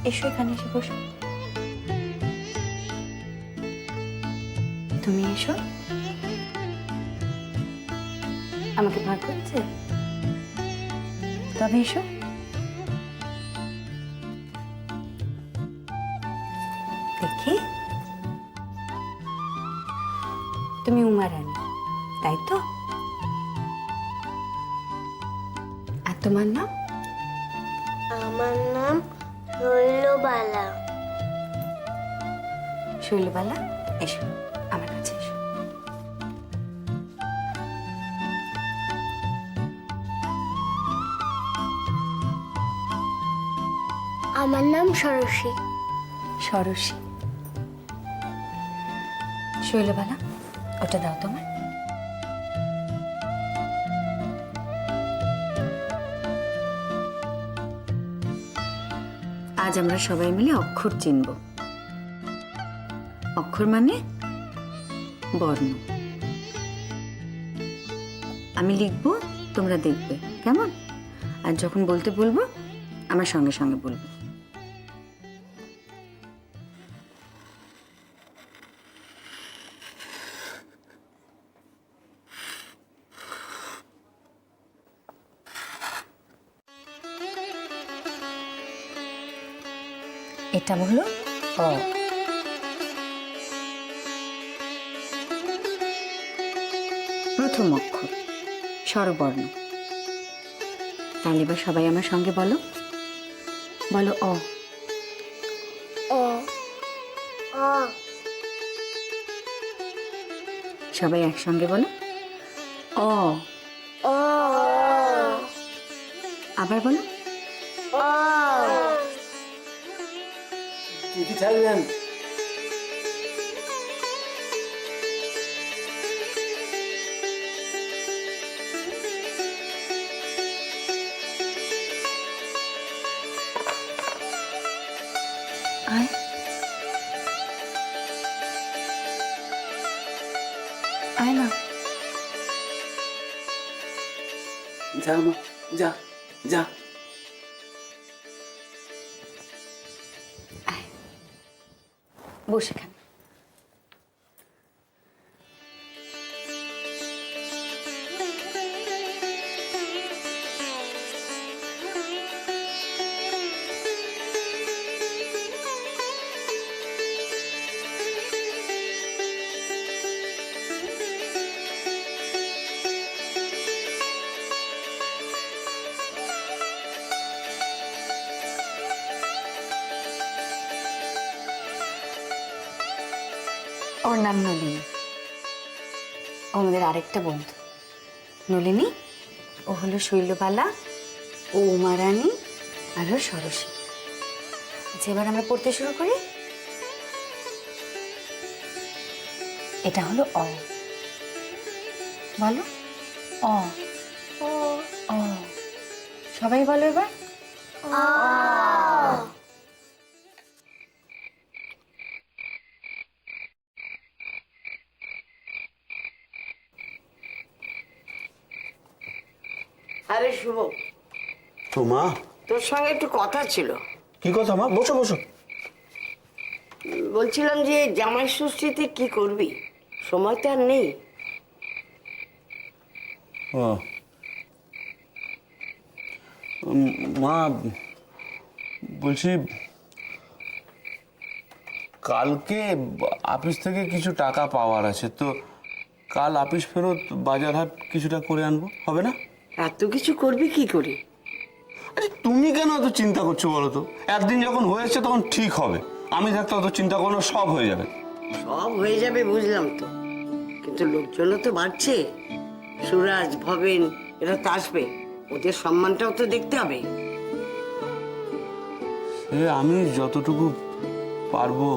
এসো এখানে এসে বসো। তুমি এসো। আমাকে ভয় করছে? তবে এসো। দেখি, তুমি উমা রানী, তাই তো? আর তোমার নাম? আমার নাম শৈলবালা। শৈলবালা, এসো আমার কাছে এসো। আমার নাম সরস্বী। সরস্বী। শৈলবালা, ওটা দাও তোমার। আজ আমরা সবাই মিলে অক্ষর চিনব। অক্ষর মানে বর্ণ। আমি লিখবো, তোমরা দেখবে, কেমন? আর যখন বলতে বলবো আমার সঙ্গে সঙ্গে বলবে। এটা হলো অ। প্রথম অক্ষর, স্বরবর্ণ। তাহলে এবার সবাই আমার সঙ্গে বলো, বলো অ। অ। অ। সবাই একসঙ্গে বলো অ। অ। আবার বলো অ। দিদি থাকবেন। আয়। আয় না। যা মা, যা যা। বসে খান। ওর নাম নলিনী। ও আমাদের আরেকটা বন্ধু। নলিনী, ও হলো শৈলবালা, ও উমা রানী, আর ও সরস্বী। আচ্ছা, এবার আমরা পড়তে শুরু করি। এটা হলো অ। বলো অ। অ। সবাই বলো এবার অ। আরে শুভ, তো মা, তোর সঙ্গে একটু কথা ছিল। কি কথা মা? বসো বসো। বলছিলাম যে জামাই ষষ্ঠীতে কি করবি, সময় তো আর নেই। ও মা, বলছি কালকে অফিস থেকে কিছু টাকা পাওয়ার আছে, তো কাল অফিস ফেরত বাজার হাট কিছুটা করে আনবো, হবে না? এত কিছু করবি কি করে? আরে তুমি কেন এত চিন্তা করছো বলো তো? একদিন যখন হয়েছে তখন ঠিক হবে। আমি থাকতে অত চিন্তা করো না, সব হয়ে যাবে। সব হয়ে যাবে বুঝলাম তো, কিন্তু লোকজনও তো বাড়ছে। সুরাজ, ভবেন, এরা তো আসবে, ওদের সম্মানটাও তো দেখতে হবে। সে আমি যতটুকু পারবো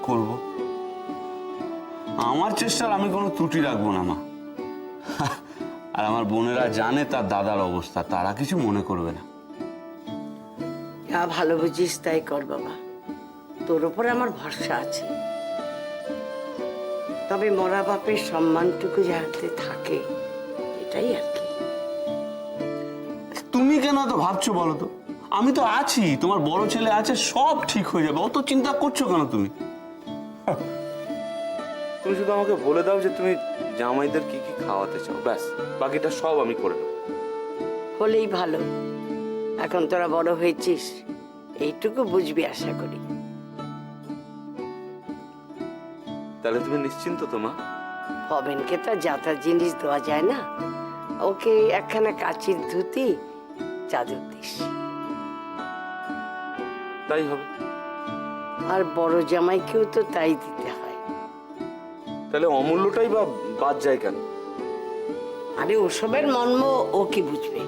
করব। আমার চেষ্টার আমি কোনো ত্রুটি রাখবো না মা। আর আমার বোনেরা জানে তার দাদার অবস্থা, তারা কিছু মনে করবে না। যা ভালো বুঝিস তাই কর বাবা, তোর ওপর আমার ভরসা আছে। তবে মরা বাপের সম্মানটুকু যাতে থাকে, এটাই আর কি। তুমি কেন তো ভাবছো বলো তো? আমি তো আছি, তোমার বড় ছেলে আছে, সব ঠিক হয়ে যাবে। অত চিন্তা করছো কেন তুমি? তুমি শুধু আমাকে বলে দাও যে তুমি জামাইদের কি কি খাওয়াতে চাও, ব্যাস বাকিটা সব আমি করে দেবো। হলেই ভালো। এখন তোরা বড় হয়েছিস, এইটুকু বুঝবি আশা করি। তাহলে তুমি নিশ্চিন্ত তো মা? ভবেনকে তো যাতা জিনিস দেওয়া যায় না, ওকে একখানা কাচির ধুতি চাদর দিস। তাই হবে। আর বড় জামাইকেও তো তাই দিতে হয়। তাহলে অমূল্যটাই বা বাদ যায় কেন? আরে ওসবের মর্ম ও কি বুঝবে,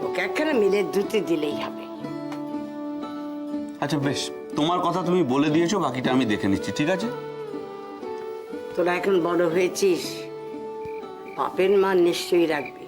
ওকে একখানা মিলের ধুতি দিলেই হবে। আচ্ছা বেশ, তোমার কথা তুমি বলে দিয়েছো, বাকিটা আমি দেখে নিচ্ছি, ঠিক আছে? তোরা এখন বড় হয়েছিস, বাপের মান নিশ্চয়ই রাখবি।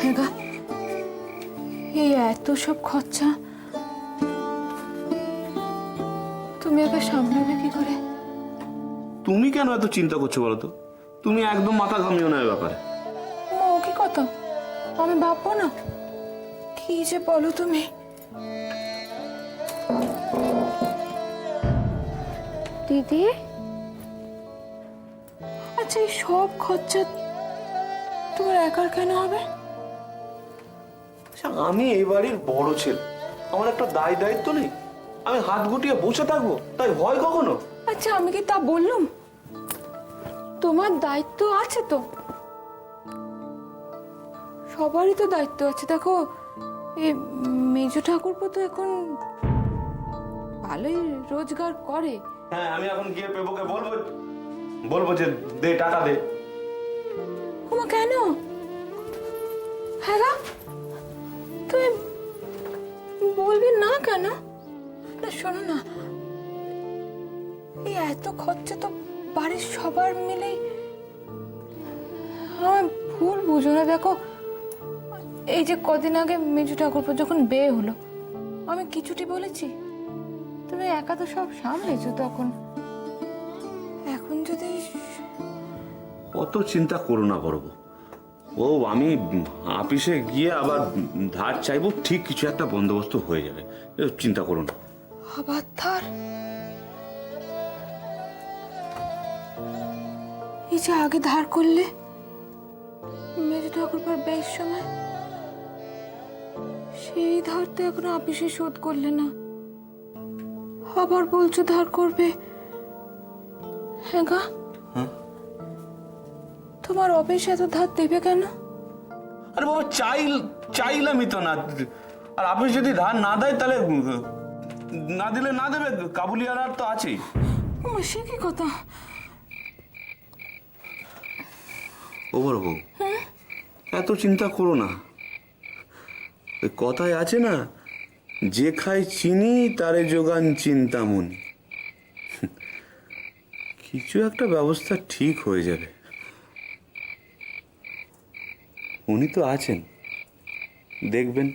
হ্যাঁ গা, এই এত সব খরচা তুমি একা সামলাবে কি করে? তুমি কেন এত চিন্তা করছো বলো তো? তুমি একদম মাথা ঘামিও না এ ব্যাপারে। ও কি কথা, আমি ভাববো না? কি যে বলো তুমি। দিদি, আচ্ছা এই সব খরচা তোমার একার কেন হবে? আমি এই বাড়ির বড় ছেলে, আমার একটা দায়িত্ব নেই? আমি হাত গুটিয়ে বসে থাকবো, তাই হয় কখনো? আচ্ছা আমি কি তা বললুম? তোমার দায়িত্ব আছে তো, সবারই তো দায়িত্ব আছে। দেখো এই মেজো ঠাকুরপো তো এখন ভালোই রোজগার করে। হ্যাঁ, আমি এখন গিয়ে পেপোকে বলবো যে দে টাকা দে। ওমা কেন? হ্যাঁ গা, তুমি বলবে না কেন? না শোনো না, এই এত খরচা তো বাড়ির সবার মিলেই। আমার ভুল বুঝো না। দেখো এই যে কদিন আগে মেজো ঠাকুরপো যখন বিয়ে হলো, আমি কিছুটি বলেছি? তুমি একা তো সব সামলেছো তখন। এখন যদি অত চিন্তা করো না বড় বউ। ও আমি অফিসে গিয়ে আবার ধার চাইবো, ঠিক কিছু একটা বন্দোবস্ত হয়ে যাবে, চিন্তা করো না। আবার ধার? এই যে আগে ধার করলে মেজো ঠাকুরপার বিয়ের সময়, সেই ধার তো এখনো অফিসে শোধ করলে না, আবার বলছো ধার করবে। হ্যাঁ গা, তোমার অফিস এত ধার দেবে কেন? আরে বাবা, চাইলামই তো না। আর অফিস যদি ধার না দেয় তাহলে না দিলে না দেবে, কাবুলিয়ার তো আছেই। সে কি কথা? ও বড় বউ, এত চিন্তা করো না। ওই কথায় আছে না, যে খায় চিনি তারে যোগান চিন্তামণি। কিছু একটা ব্যবস্থা ঠিক হয়ে যাবে। উনি তো আছেন, দেখবেন।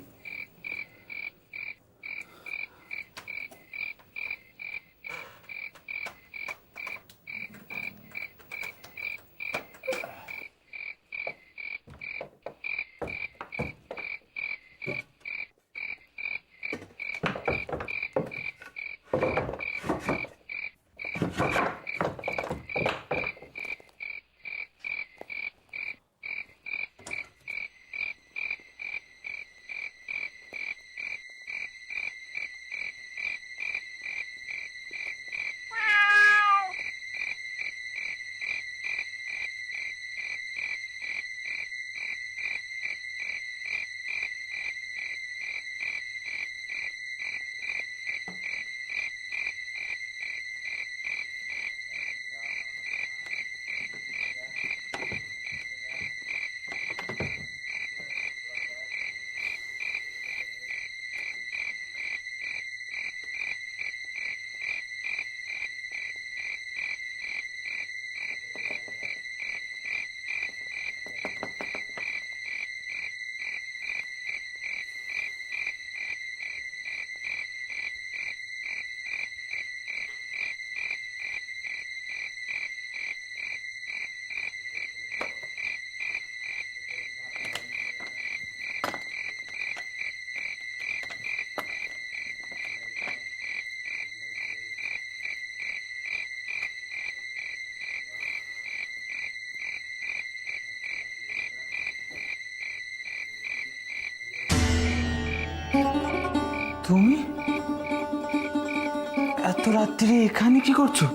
এত রাত্রিরে এখানে কি করছো?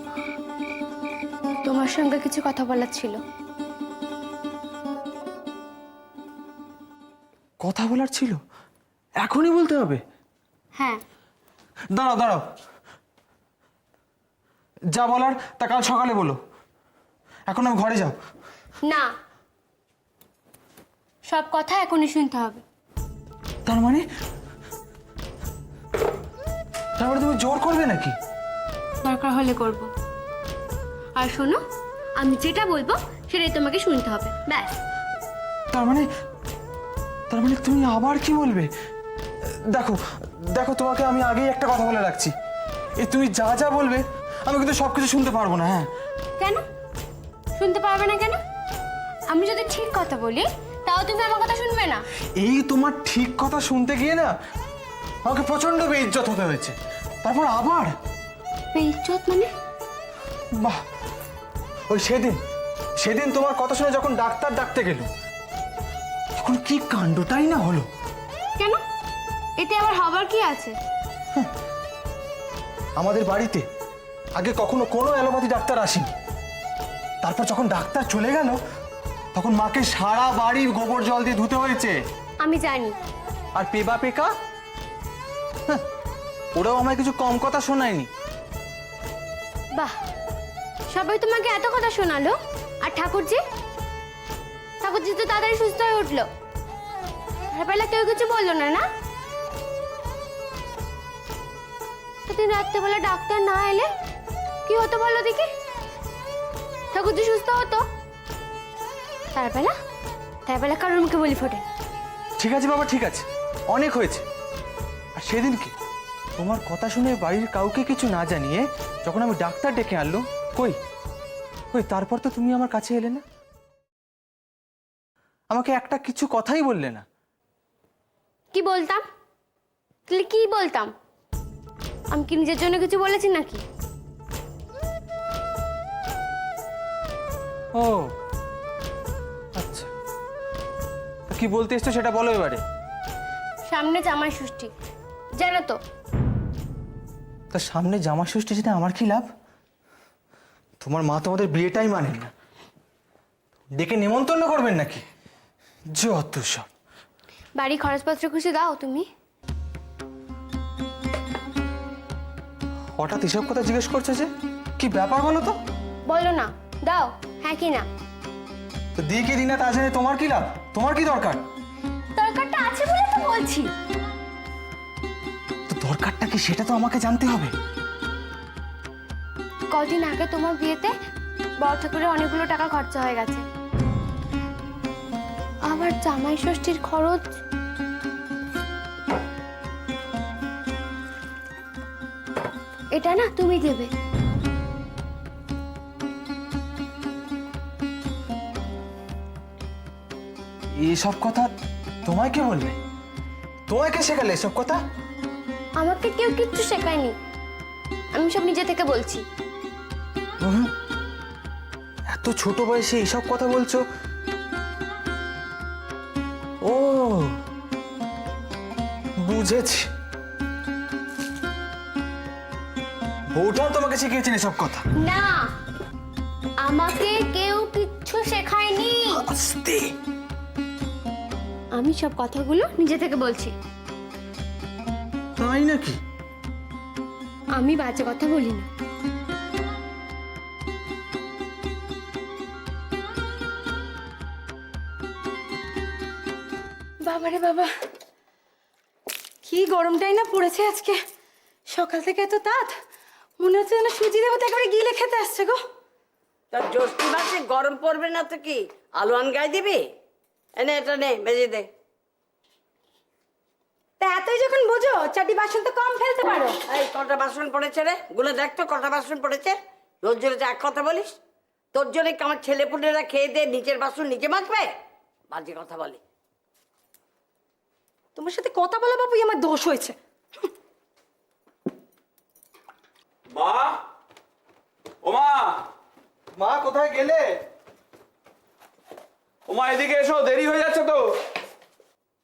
তোমার সঙ্গে কিছু কথা বলার ছিল। কথা বলার ছিল? এখনই বলতে হবে? হ্যাঁ। দাঁড়াও দাঁড়াও, যা বলার তা কাল সকালে বলো, এখন আমি ঘরে যাও। না, সব কথা এখনই শুনতে হবে। তার মানে তুমি জোর করবে নাকি? দরকার হলে করব। আর শোনো, আমি যেটা বলবো সেটাই তোমাকে শুনতে হবে, ব্যাস। তার মানে তুমি আবার কি বলবে? দেখো দেখো, তোমাকে আমি আগেই একটা কথা বলে রাখছি, তুমি যা যা বলবে আমি কিন্তু সবকিছু শুনতে পারবো না। হ্যাঁ। কেন শুনতে পারবে না? কেন? আমি যদি ঠিক কথা বলি তাও তুমি আমার কথা শুনবে না? এই তোমার ঠিক কথা শুনতে গিয়ে না আমাকে প্রচন্ড বেইজ্জত হতে হয়েছে, তারপর আবার বেইজ্জত মানে? বাহ, ওই সেদিন তোমার কথা শুনে যখন ডাক্তার ডাকতে গেল তখন কি কাণ্ডটাই না হলো। কেন? এতে আবার হবার কি আছে? আমাদের বাড়িতে আগে কখনো কোনো অ্যালোপ্যাথি ডাক্তার আসেনি, তারপর যখন ডাক্তার চলে গেল তখন মাকে সারা বাড়ির গোবর জল দিয়ে ধুতে হয়েছে। আমি জানি। আর পেবা পেকা, ওরাও আমায় কিছু কম কথা শোনায়নি। বাহ, সবাই তোমাকে এত কথা শোনালো, আর ঠাকুরজি তো তাড়াতাড়ি সুস্থ হয়ে উঠলো। তারপরে কেউ কিছু বললো না, না? সেদিন রাত্রেবেলা ডাক্তার না এলে কি হতো বলো দেখি? ঠাকুরজি সুস্থ হতো? তারবেলা কারোর মুখে বলি ফোটে। ঠিক আছে বাবা, ঠিক আছে, অনেক হয়েছে। আর সেদিন কি তোমার কথা শুনে বাড়ির কাউকে কিছু না জানিয়ে যখন আমি ডাক্তার ডেকে আনলো, কই তারপর তো তুমি আমার কাছে এলে না, আমাকে একটা কিছু কথাই বললে না। কি বলতাম? তাহলে কি বলতাম? আমি কি নিজের জন্য কিছু বলেছি নাকি? ও আচ্ছা, কি বলতে এসছো সেটা বলো এবারে। সামনে জামাই ষষ্ঠী, জানো তো? তা সামনে জামা ষষ্ঠী যেটা আমার কি লাভ? তোমার মা তোমাদের বিয়েটাই মানেন না, ডেকে নেমন্তন্ন করবেন নাকি? যত সব। বাড়ি খরচপত্র খুশি দাও তুমি? হঠাৎ এসব কথা জিজ্ঞেস করছে যে, কি ব্যাপার বলো তো? বলো না, দাও, হ্যাঁ কি না? তো দিয়ে কি দিনা তা জেনে তোমার কি লাভ? তোমার কি দরকার? দরকারটা আছে বলে তো বলছি। তো দরকারটা কি সেটা তো আমাকে জানতে হবে। কদিন আগে তোমার বিয়েতে বড় ঠাকুরের অনেকগুলো টাকা খরচা হয়ে গেছে, আবার জামাই ষষ্ঠীর খরচ। এটা না তুমি দেবে। এসব কথা তোমায় কে বললে? তোমায় কে শেখালে এসব কথা? আমাকে কেউ কিচ্ছু শেখায়নি, আমি সব নিজে থেকে বলছি। এত ছোট বয়সে এইসব কথা বলছো? ও বুঝেছি, বউটাও তোমাকে শিখিয়েছেন এসব কথা? না, আমাকে কেউ কিচ্ছু শেখায়নি। আস্তে। আমি সব কথাগুলো নিজে থেকে বলছি। তাই নাকি? আমি বাজে কথা বলি না। বাবারে বাবা, কি গরমটাই না পড়েছে আজকে। সকাল থেকে এত তাত, মনে হচ্ছে যেন সুজি দেবতা একেবারে গিলে খেতে আসছে গো। তার জ্যৈষ্ঠী মাসে গরম পড়বে না তো কি আলোয়ান গায়ে দিবি? এনে এটা নে, বেজে দে। তা এতই যখন বোঝো, চাটি বাসন তো কম ফেলতে পারো। এই কটা বাসন পড়েছে রে? গুলো দেখ তো কটা বাসন পড়েছে। রোজ রোজ এক কথা বলিস? তোর জন্য কি আমার ছেলে পুলেরা খেয়ে দে নিজের বাসন নিজে মাজবে? বাজে কথা বলে। তোমার সাথে কথা বলা বাবুই আমার দোষ হয়েছে। মা, ও মা, মা কোথায় গেলে? ও মা এদিকে এসো, দেরি হয়ে যাচ্ছে তো।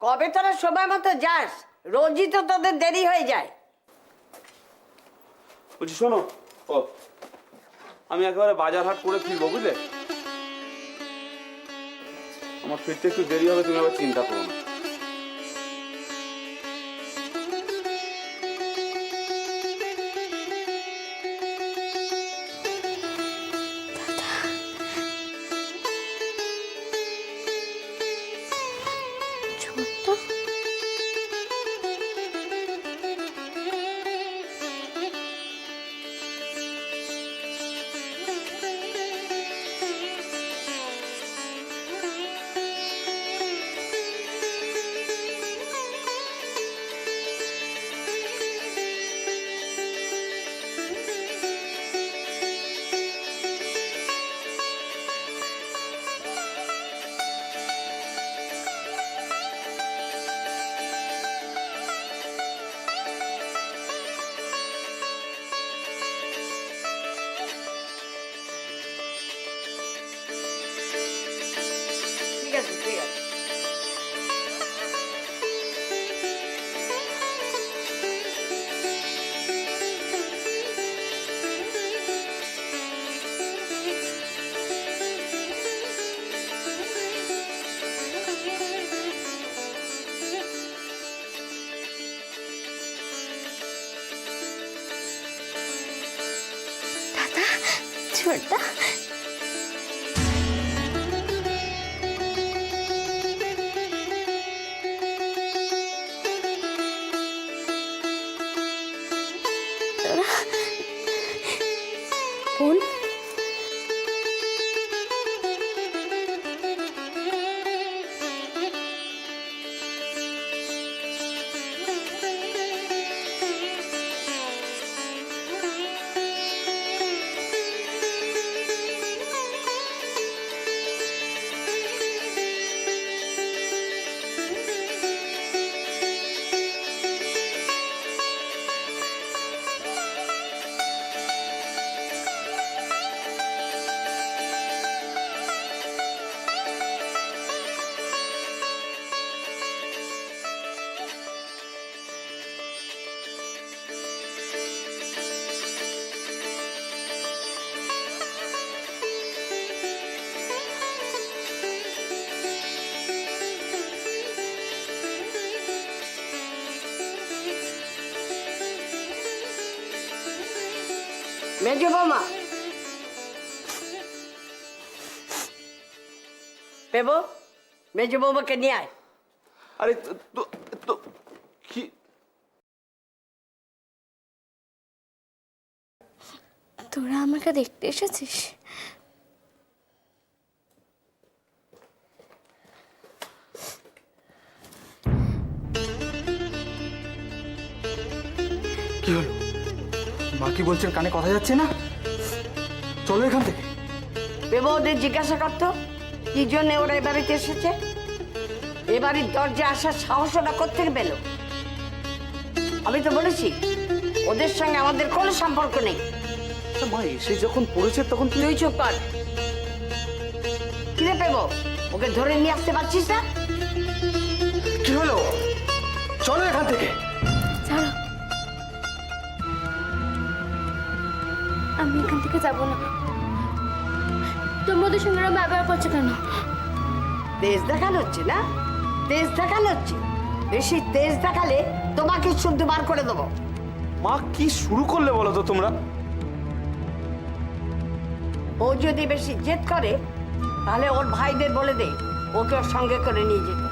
কবে তোরা সময় মতো যাস? রোজই তো তোদের দেরি হয়ে যায়। বলছি শোনো, ও আমি একেবারে বাজার হাট করে ফিরবো, বুঝলে? আমার ফিরতে একটু দেরি হবে, তুমি আবার চিন্তা করো না। ছোট্টা ঠিক আছে, ঠিক আছে। ছোট্টা বোন মেজো বৌমা, পেবো, মেজো বৌমাকে নিয়ে আয়। আরে তো তো কি তোরা আমাকে দেখতে এসেছিস? কি হলো? মা কি বলছেন কানে কথা যাচ্ছে না? চলো এখান থেকে। পেবো, ওদের জিজ্ঞাসা করতো কি জন্য ওরা এ বাড়িতে এসেছে। এ বাড়ির দরজা আসার সাহস ওরা কোত্থেকে পেল? আমি তো বলেছি ওদের সঙ্গে আমাদের কোনো সম্পর্ক নেই। মা এসে যখন পড়েছে তখন তুই চুপ কর। কিরে পেবো, ওকে ধরে নিয়ে আসতে পারছিস না? কি হলো? চলো এখান থেকে। ছাড়ো, আমি এখান থেকে যাবো না। তোমরা ওদের সঙ্গে এরকম ব্যবহার করছো কেন? তেজ দেখানো হচ্ছে না? তেজ দেখানো হচ্ছে। বেশি তেজ দেখালে তোমাকে শুদ্ধ বার করে দেবো। মা কি শুরু করলে বলো তো তোমরা? ও যদি বেশি জেদ করে তাহলে ওর ভাইদের বলে দে ওকে ওর সঙ্গে করে নিয়ে যেতে।